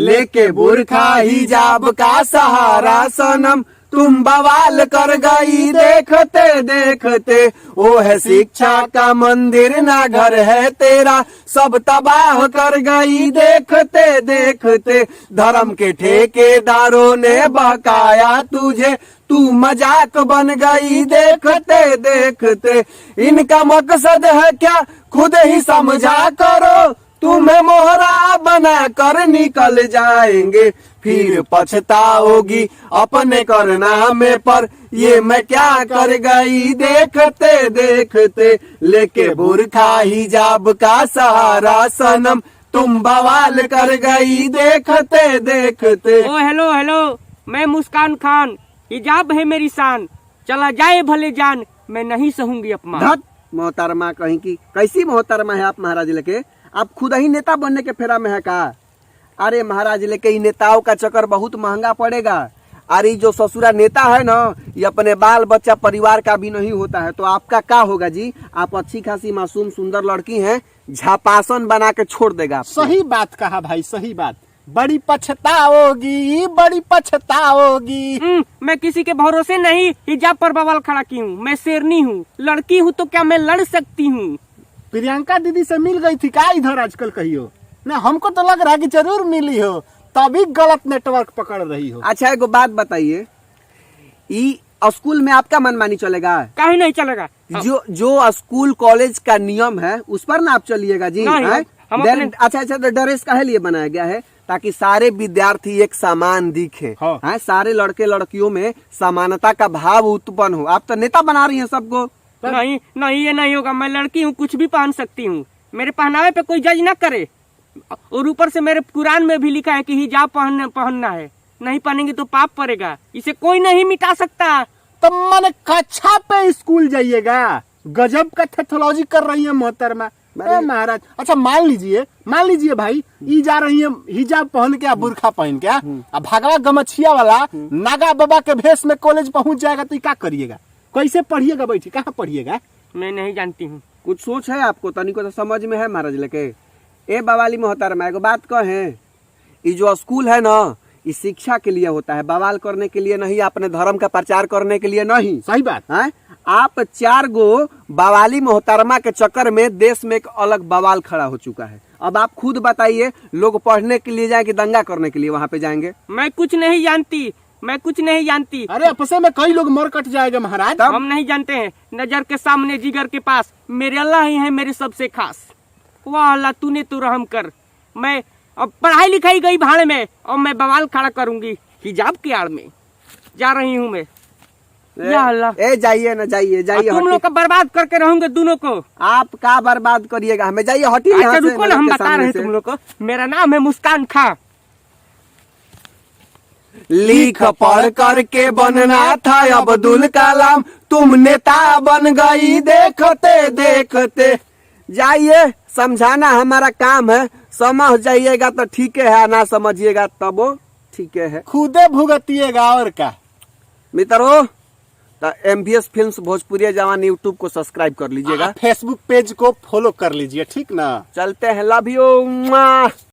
लेके बुरखा हिजाब का सहारा सनम तुम बवाल कर गई देखते देखते। वो है शिक्षा का मंदिर ना घर है तेरा, सब तबाह कर गई देखते देखते। धर्म के ठेकेदारों ने बहकाया तुझे, तू मजाक बन गई देखते देखते। इनका मकसद है क्या खुद ही समझा करो, तुम्हें मोहरा बना कर निकल जाएंगे, फिर पछताओगी अपने करनामे पर। ये मैं क्या कर गई देखते देखते, लेके बुरखा हिजाब का सहारा सनम तुम बवाल कर गई देखते देखते। ओ हेलो हेलो, मैं मुस्कान खान, हिजाब है मेरी शान, चला जाए भले जान, मैं नहीं सहूंगी अपमान। मोहतरमा कहीं की कैसी मोहतरमा है आप महाराज लेके, आप खुद ही नेता बनने के फेरा में है का? अरे महाराज लेके नेताओं का चक्कर बहुत महंगा पड़ेगा। अरे जो ससुरा नेता है ना, ये अपने बाल बच्चा परिवार का भी नहीं होता है, तो आपका क्या होगा जी? आप अच्छी खासी मासूम सुंदर लड़की हैं, झापासन बना के छोड़ देगा। सही बात कहा भाई, सही बात। बड़ी पछताओगी, बड़ी पछताओगी। मैं किसी के भरोसे नहीं हिजाब पर बवाल खड़ा की हूँ। मैं शेरनी हूँ, लड़की हूँ तो क्या मैं लड़ सकती हूँ? प्रियंका दीदी से मिल गई थी क्या इधर आजकल कहियो? ना हमको तो लग रहा है कि जरूर मिली हो, तभी गलत नेटवर्क पकड़ रही हो। अच्छा एक बात बताइए, स्कूल में आपका मनमानी चलेगा? कहीं नहीं चलेगा। जो स्कूल कॉलेज का नियम है उस पर ना आप चलिएगा जी। अच्छा तो ड्रेस काहे लिए बनाया गया है? ताकि सारे विद्यार्थी एक समान दिखे। हाँ। सारे लड़के लड़कियों में समानता का भाव उत्पन्न हो। आप तो नेता बना रही हैं सबको। नहीं नहीं, ये नहीं होगा। मैं लड़की हूँ, कुछ भी पहन सकती हूँ, मेरे पहनावे पे कोई जज ना करे। और ऊपर से मेरे कुरान में भी लिखा है कि हिजाब पहनना है, नहीं पहनेंगे तो पाप पड़ेगा। इसे कोई नहीं मिटा सकता। तो मन कक्षा पे स्कूल जाइएगा। गजब का टेक्नोलॉजी कर रही है मोहतरमा महाराज। अच्छा मान लीजिए भाई, ये जा रही है हिजाब पहन के, बुरखा पहन के, अब भगवा गमछिया वाला नागा बाबा के भेष में कॉलेज पहुंच जाएगा तो क्या करिएगा? कैसे पढ़िएगा? बैठी कहाँ पढ़िएगा? मैं नहीं जानती हूँ। कुछ सोच है आपको? तनी को तो समझ में है महाराज लेके। ए बवाली मोहतरमा एगो बात कहे, ये जो स्कूल है ना, ये शिक्षा के लिए होता है, बवाल करने के लिए नहीं, अपने धर्म का प्रचार करने के लिए नहीं। सही बात है। आप 4 गो बवाली मोहतरमा के चक्कर में देश में एक अलग बवाल खड़ा हो चुका है। अब आप खुद बताइए, लोग पढ़ने के लिए जाएंगे, दंगा करने के लिए वहाँ पे जाएंगे? मैं कुछ नहीं जानती, मैं कुछ नहीं जानती। अरे आपस में कई लोग मर कट जाएगा महाराज। हम नहीं जानते हैं। नजर के सामने जिगर के पास मेरे अल्लाह ही है मेरे सबसे खास। वाह अल्लाह तूने तो रहम कर। मैं अब पढ़ाई लिखाई गई भाड़ में, और मैं बवाल खड़ा करूंगी हिजाब की आड़ में। जा रही हूँ मैं। या अल्लाह। जाइए ना, जाइए तुम लोग का बर्बाद करके रहूंगे दोनों को। आप का बर्बाद करिएगा? हमें जाइए, हटिए। अच्छा रुको ना, हम बता रहे हैं तुम लोग को। मेरा नाम है मुस्कान खां। लिख पढ़ करके बनना था अब्दुल कलाम, तुम नेता बन गई देखते देखते। जाइए, समझाना हमारा काम है। समझ जाइएगा तो ठीक है, ना समझिएगा तब वो ठीक है। खुदे भुगतिएगा और क्या। मित्रों, MVS फिल्म्स भोजपुरी जवान यूट्यूब को सब्सक्राइब कर लीजिएगा, फेसबुक पेज को फॉलो कर लीजिए, ठीक ना? चलते हैं, लव यू।